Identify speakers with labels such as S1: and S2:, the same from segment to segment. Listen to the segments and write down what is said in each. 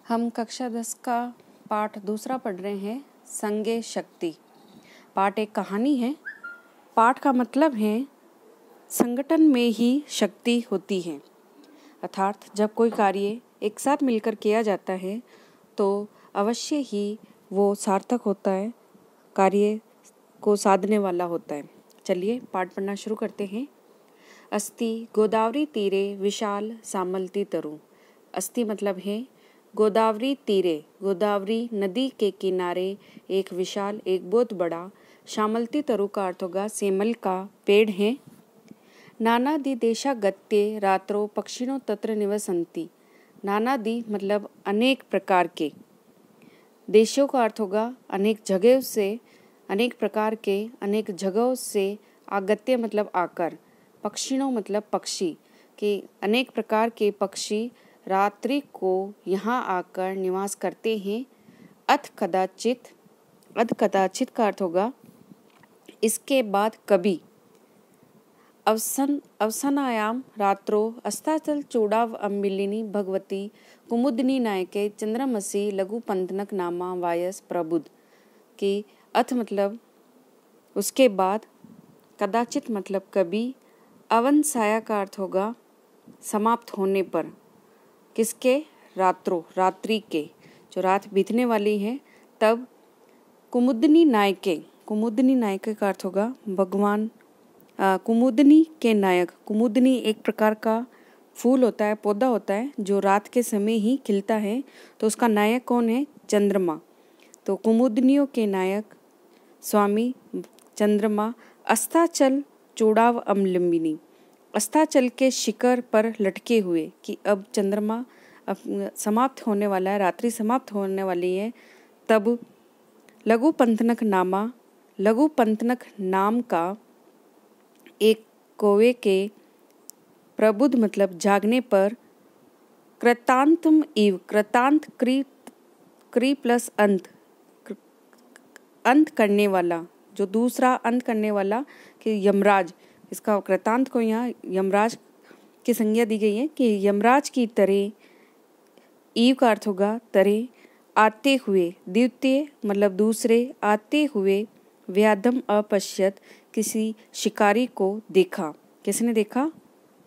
S1: हम कक्षा 10 का पाठ दूसरा पढ़ रहे हैं, संज्ञे शक्ति। पाठ एक कहानी है। पाठ का मतलब है संगठन में ही शक्ति होती है, अर्थात जब कोई कार्य एक साथ मिलकर किया जाता है तो अवश्य ही वो सार्थक होता है, कार्य को साधने वाला होता है। चलिए पाठ पढ़ना शुरू करते हैं। अस्ति गोदावरी तीरे विशाल सामलती तरु। अस्ति मतलब है गोदावरी तीरे, गोदावरी नदी के किनारे एक विशाल, एक बहुत बड़ा, श्यामलती तरु का अर्थ होगा सेमल का पेड़ है। नानादि देशा गत्ये रात्रो पक्षिणों तत्र निवसन्ति। नानादि मतलब अनेक प्रकार के, देशों का अर्थ होगा अनेक जगह से, अनेक प्रकार के, अनेक जगहों से, आगत्य मतलब आकर, पक्षिणों मतलब पक्षी के, अनेक प्रकार के पक्षी रात्रि को यहाँ आकर निवास करते हैं। अथ कदाचित, अथ कदाचित का अर्थ होगा इसके बाद कभी। अवसनायाम रात्रो अस्ताचल चूड़ाव अम्बिलिनी भगवती कुमुदनी नायके चंद्रमसी लघु पंथनक नामा वायस प्रबुद्ध की। अथ मतलब उसके बाद, कदाचित मतलब कभी, अवनसाया का अर्थ होगा समाप्त होने पर, किसके? रात्रों, रात्रि के, जो रात बीतने वाली है तब। कुमुदनी नायके, कुमुदनी नायके का अर्थ होगा भगवान, कुमुदनी के नायक। कुमुदनी एक प्रकार का फूल होता है, पौधा होता है जो रात के समय ही खिलता है, तो उसका नायक कौन है? चंद्रमा। तो कुमुदनियों के नायक स्वामी चंद्रमा। अस्ताचल चूड़ाव अमलंबिनी, अस्ताचल के शिखर पर लटके हुए, कि अब चंद्रमा अब समाप्त होने वाला है, रात्रि समाप्त होने वाली है तब। लघु पंथनक नामा, लघु पंथनक नाम का एक कौवे के, प्रबुद्ध मतलब जागने पर, कृतांतम इव, कृतांत क्री प्लस अंत, अंत करने वाला, जो दूसरा अंत करने वाला, कि यमराज, इसका कृतांत को यहाँ यमराज की संज्ञा दी गई है कि यमराज की तरह। ईव का अर्थ होगा तरह, आते हुए, द्वितीय मतलब दूसरे, आते हुए, व्याधम अपश्यत, किसी शिकारी को देखा। किसने देखा?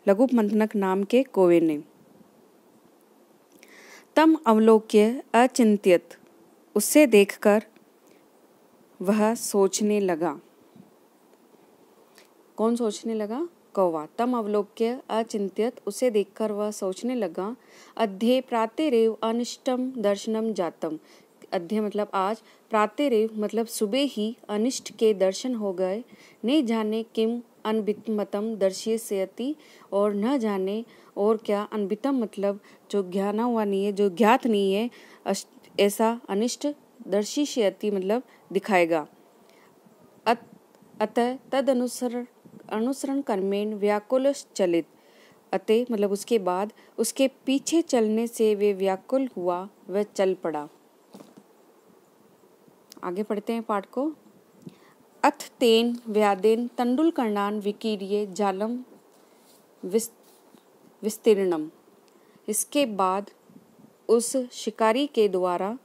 S1: लघु पंथनक नाम के कौवे ने। तम अवलोक्य अचिंत्यत, उससे देखकर वह सोचने लगा। कौन सोचने लगा? कौवा। तम अवलोक्य अचिंत्यत, उसे देखकर वह सोचने लगा। अध्ये प्रातरेव अनिष्टम दर्शनम जातम। अध्ये मतलब आज, प्रातरेव मतलब सुबह ही, अनिष्ट के दर्शन हो गए। नहीं जाने किम अनभितमतम दर्शयति, और न जाने और क्या, अनभितम मतलब जो ज्ञाना हुआ नहीं है, जो ज्ञात नहीं है, ऐसा अनिष्ट दर्शयति मतलब दिखाएगा। अतः तद अनुसरण कर्मेण व्याकुल चलित, अतः मतलब उसके बाद, उसके पीछे चलने से वे व्याकुल हुआ, वह चल पड़ा। आगे पढ़ते हैं पाठ को। अथ तेन व्यादेन तंडुलकर्णान विकीर्य जालम विस्तीर्णम। इसके बाद उस शिकारी के द्वारा,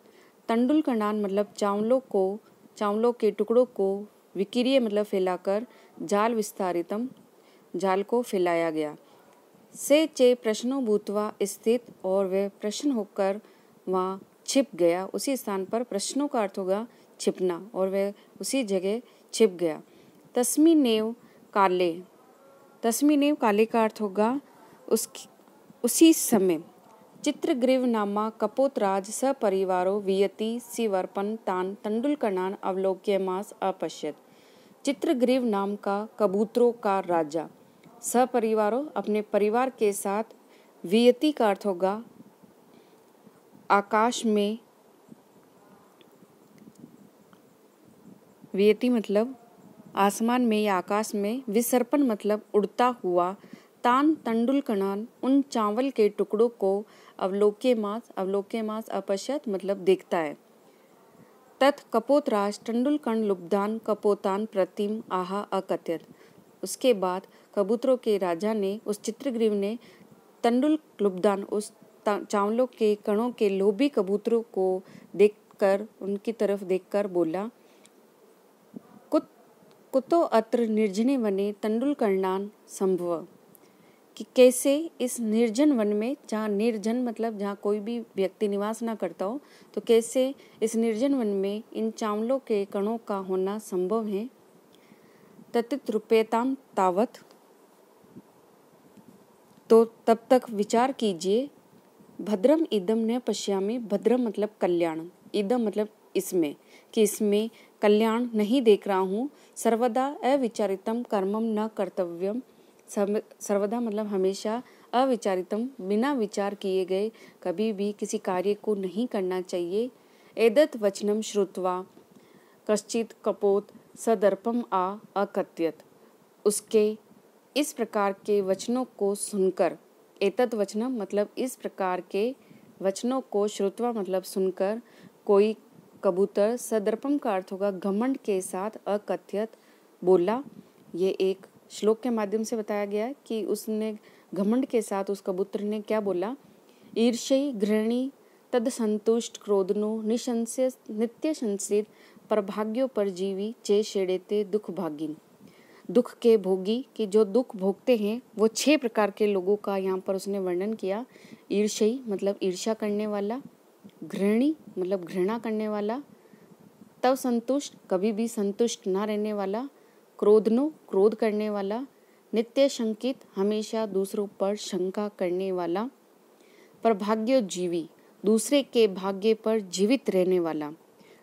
S1: तंडुलकर्णान मतलब चावलों को, चावलों के टुकड़ों को, विकीर्य मतलब फैलाकर, जाल विस्तारितम जाल को फैलाया गया। से चे प्रश्नो भूतवा स्थित, और वह प्रश्न होकर वहाँ छिप गया। उसी स्थान पर, प्रश्नों का अर्थ होगा छिपना, और वह उसी जगह छिप गया। तस्मिनेव काले, तस्मिनेव काले का अर्थ होगा उसी समय। चित्रग्रीव नामा कपोतराज सपरिवारो वियति सिवर्पन तान तंडुलकर्णान अवलोक्यमास अपश्यत। चित्रग्रीव नाम का कबूतरों का राजा, सपरिवारों अपने परिवार के साथ, वियति का अर्थ होगा आकाश में, वियति मतलब आसमान में या आकाश में, विसर्पण मतलब उड़ता हुआ, तान तंडुलकर्णान उन चावल के टुकड़ों को, अवलोक्यमास, अवलोक्यमास अपश्यत मतलब देखता है। तत् कपोतराज तंडुलकर्ण लुब्धान कपोतान प्रतिम आहा अकथयत। उसके बाद कबूतरों के राजा ने, उस चित्रग्रीव ने, तंडुल लुब्धान उस चावलों के कणों के लोभी कबूतरों को देखकर, उनकी तरफ देखकर बोला, कुतो अत्र निर्जने वने तंडुलकर्णान संभव, कि कैसे इस निर्जन वन में, जहाँ निर्जन मतलब जहाँ कोई भी व्यक्ति निवास ना करता हो, तो कैसे इस निर्जन वन में इन चावलों के कणों का होना संभव है। ततित रूपेताम तावत, तो तब तक विचार कीजिए। भद्रम इदम न पश्यामि, भद्रम मतलब कल्याण, इदम मतलब इसमें, कि इसमें कल्याण नहीं देख रहा हूँ। सर्वदा अविचारितम कर्मम न कर्तव्यम, सर्वदा मतलब हमेशा, अविचारितम बिना विचार किए गए कभी भी किसी कार्य को नहीं करना चाहिए। एदत् वचनम श्रुत्वा कश्चित कपोत सदर्पम अकथयत, उसके इस प्रकार के वचनों को सुनकर, एतत् वचनम मतलब इस प्रकार के वचनों को, श्रुत्वा मतलब सुनकर, कोई कबूतर, सदर्पम का अर्थ होगा घमंड के साथ, अकथयत बोला। ये एक श्लोक के माध्यम से बताया गया है कि उसने घमंड के साथ, उस कबूतर ने क्या बोला, ईर्ष्यि घृणी तद संतुष्ट क्रोधनो निशंस्य नित्य संसित परभाग्यो परजीवी चे शेड़ेते दुख भागिन, दुख के भोगी, कि जो दुख भोगते हैं वो 6 प्रकार के लोगों का यहाँ पर उसने वर्णन किया। ईर्ष्यि मतलब ईर्ष्या करने वाला, घृणी मतलब घृणा करने वाला, तब संतुष्ट कभी भी संतुष्ट ना रहने वाला, क्रोधनो क्रोध करने वाला, नित्य शंकित हमेशा दूसरों पर शंका करने वाला, परभाग्यो जीवी दूसरे के भाग्य पर जीवित रहने वाला।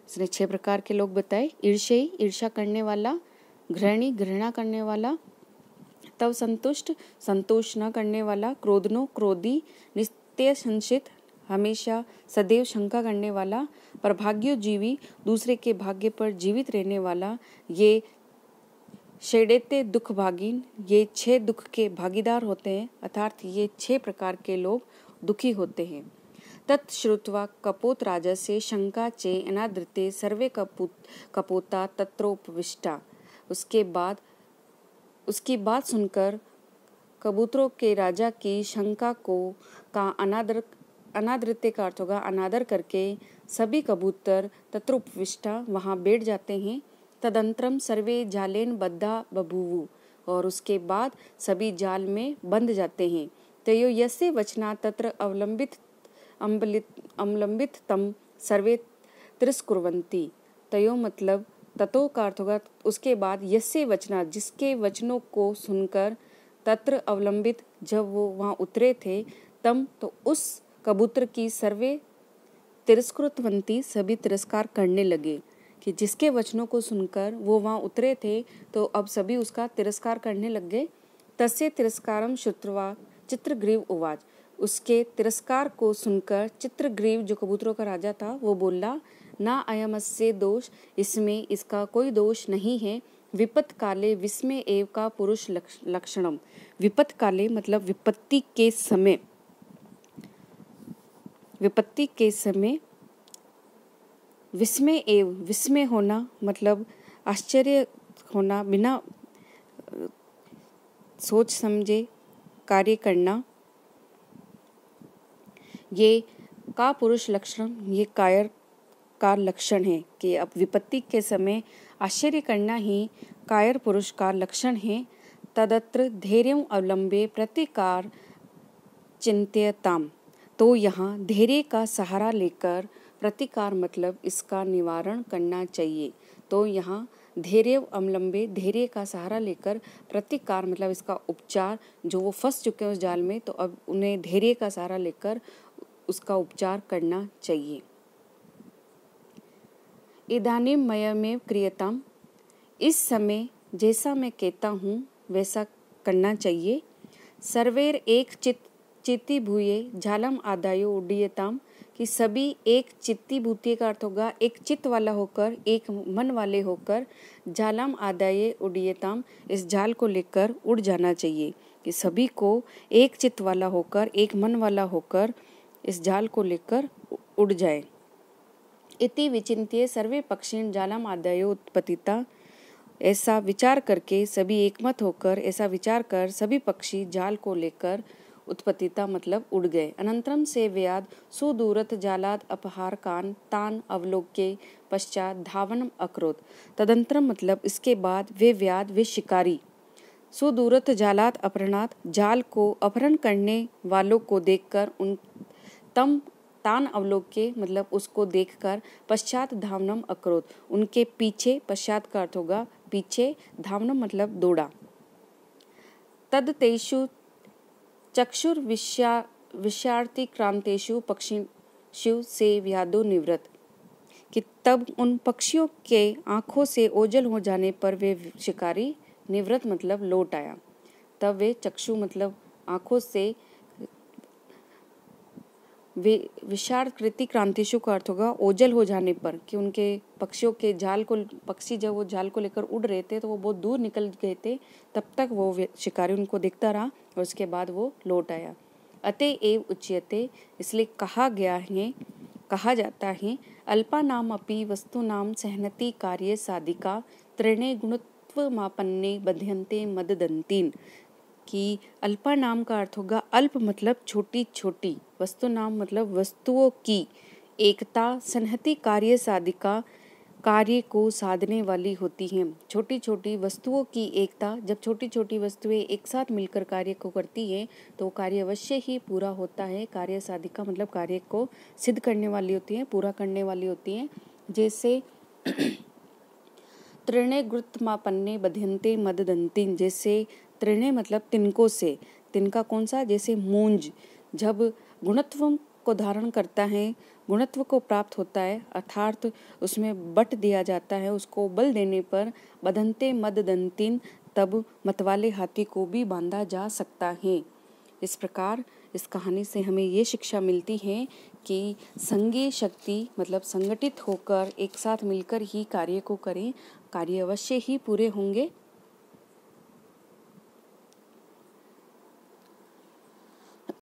S1: उसने 6 प्रकार के लोग बताए। ईर्ष्यी ईर्ष्या करने वाला, घृणी घृणा करने वाला, तब संतुष्ट संतोष न करने वाला, क्रोधनो क्रोधी, नित्य संशित हमेशा सदैव शंका करने वाला, परभाग्यो जीवी दूसरे के भाग्य पर जीवित रहने वाला, ये शेड़ेते दुख भागिन, ये 6 दुख के भागीदार होते हैं, अर्थात ये 6 प्रकार के लोग दुखी होते हैं। तत्श्रुत्वा कपोत राजस्य शंका चे अनादृते सर्वे कपोता तत्रोपविष्टा, उसकी बात सुनकर कबूतरों के राजा की शंका को का अनादृत्य का अर्थ होगा अनादर करके सभी कबूतर तत्रोपविष्टा वहाँ बैठ जाते हैं। तदंतरम सर्वे जालेन बद्धा बभूवु, और उसके बाद सभी जाल में बंध जाते हैं। तयो यस्य वचना तत्र अवलंबित तम सर्वे तिरस्कुर्वन्ति, तयो मतलब ततो का अर्थ होगा उसके बाद, यस्य वचना जिसके वचनों को सुनकर, तत्र अवलंबित जब वो वहाँ उतरे थे, तम तो उस कबूतर की सर्वे तिरस्कृतवंती सभी तिरस्कार करने लगे, कि जिसके वचनों को सुनकर वो वहाँ उतरे थे तो अब सभी उसका तिरस्कार करने लग गए। तस्य तिरस्कारम श्रुत्वा चित्रग्रीव उवाच, उसके तिरस्कार को सुनकर चित्रग्रीव जो कबूतरों का राजा था वो बोला, ना अयमस्य दोष, इसमें इसका कोई दोष नहीं है। विपत काले विस्मय एव का पुरुष लक्षणम, विपत काले मतलब विपत्ति के समय, विपत्ति के समय विस्मय एव विस्मय होना मतलब आश्चर्य होना, बिना सोच समझे कार्य करना, ये का पुरुष लक्षण, ये कायर का लक्षण है कि अब विपत्ति के समय आश्चर्य करना ही कायर पुरुष का लक्षण है। तदत्र धैर्यं अवलंबे प्रतिकार चिंत्यताम, तो यहाँ धैर्य का सहारा लेकर, प्रतिकार मतलब इसका निवारण करना चाहिए। तो यहाँ धैर्य अवलंबे धैर्य का सहारा लेकर, प्रतिकार मतलब इसका उपचार, जो वो फंस चुके हैं उस जाल में तो अब उन्हें धैर्य का सहारा लेकर उसका उपचार करना चाहिए। इदानीं मयमेव क्रियताम, इस समय जैसा मैं कहता हूँ वैसा करना चाहिए। सर्वेर एक चित्ती भूये झालम आदायो उड्डीयताम, कि सभी एक चित्ती भूति का अर्थ होगा एक चित्त वाला होकर, एक मन वाले होकर, झालम आदाये उड्डीयताम, इस जाल को लेकर उड़ जाना चाहिए। कि सभी को एक चित्त वाला होकर, एक मन वाला होकर इस जाल को लेकर उड़ जाए। इति विचिन्त्य सर्वे पक्षिण जालम आदायो उत्पतिता, ऐसा विचार करके सभी एकमत होकर, ऐसा विचार कर सभी पक्षी जाल को लेकर उत्पत्तिता मतलब उड़ गए। अनंतरम से व्याद सुदूरत जालाद अपहार कान तान अवलोक्य पश्चात धावनम अकरोत। तदंतरम मतलब इसके बाद वे व्याद वे शिकारी सुदूरत जालात अपहरणात जाल को अपहरण करने वालों को देखकर उन तम तान अवलोक्य मतलब उसको देखकर पश्चात धावनम अकरोत उनके पीछे, पश्चात का अर्थ होगा पीछे, धावनम मतलब दौड़ा। तद तेषु चक्षुर विषयार्थी क्रांतेषु पक्षिषु से व्यादो निवृत्त कि तब उन पक्षियों के आँखों से ओझल हो जाने पर वे शिकारी निवृत्त मतलब लौट आया। तब वे चक्षु मतलब आँखों से विषाकृति क्रांतिशु का अर्थ होगा ओझल हो जाने पर कि उनके पक्षियों के जाल को पक्षी जब वो जाल को लेकर उड़ रहे थे तो वो बहुत दूर निकल गए थे, तब तक वो शिकारी उनको दिखता रहा और उसके बाद वो लौट आया। अतएव उच्यते इसलिए कहा जाता है अल्पा नाम अपि वस्तु नाम सहनति कार्य साधिका त्रिणे गुणत्व मापन्ने बध्यन्ते मददंतीन कि अल्पा नाम का अर्थ होगा अल्प मतलब छोटी छोटी, वस्तु नाम मतलब वस्तुओं की, एकता संहति कार्य साधिका कार्य को साधने वाली होती हैं। छोटी छोटी वस्तुओं की एकता, जब छोटी छोटी वस्तुएं एक साथ मिलकर कार्य को करती हैं तो कार्य अवश्य ही पूरा होता है। कार्य साधिका मतलब कार्य को सिद्ध करने वाली होती हैं, पूरा करने वाली होती हैं। जैसे त्रिणे गुरुत्मापन्ने बध्यन्ते मददंतीन, जैसे त्रिणे मतलब तिनकों से, तिनका कौन सा, जैसे मूंज जब गुणत्व को धारण करता है, गुणत्व को प्राप्त होता है अर्थात उसमें बट दिया जाता है, उसको बल देने पर बधंते मददंतीन तब मतवाले हाथी को भी बांधा जा सकता है। इस प्रकार इस कहानी से हमें ये शिक्षा मिलती है कि संघीय शक्ति मतलब संगठित होकर एक साथ मिलकर ही कार्य को करें, कार्य अवश्य ही पूरे होंगे।